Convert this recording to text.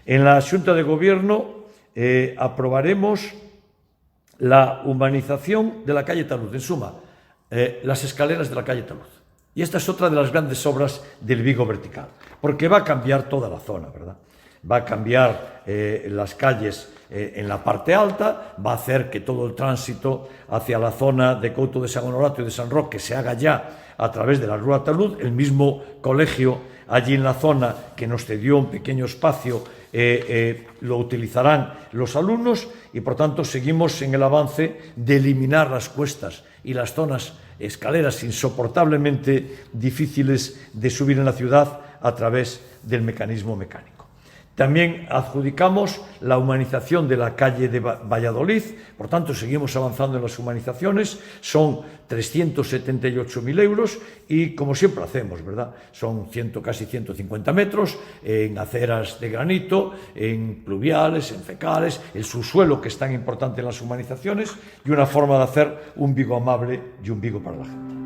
En la Xunta de Gobierno aprobaremos la humanización de la calle Taluz, en suma, las escaleras de la calle Taluz. Y esta es otra de las grandes obras del Vigo vertical, porque va a cambiar toda la zona, ¿verdad? Va a cambiar las calles en la parte alta, va a hacer que todo el tránsito hacia la zona de Couto de San Honorato y de San Roque se haga ya a través de la Rúa Taluz. El mismo colegio allí en la zona que nos cedió un pequeño espacio lo utilizarán los alumnos y, por tanto, seguimos en el avance de eliminar las cuestas y las zonas escaleras insoportablemente difíciles de subir en la ciudad a través del mecanismo mecánico. También adjudicamos la humanización de la calle de Valladolid, por tanto seguimos avanzando en las humanizaciones, son 378.000 euros y, como siempre hacemos, ¿verdad? Son casi 150 metros en aceras de granito, en pluviales, en fecales, el subsuelo, que es tan importante en las humanizaciones, y una forma de hacer un Vigo amable y un Vigo para la gente.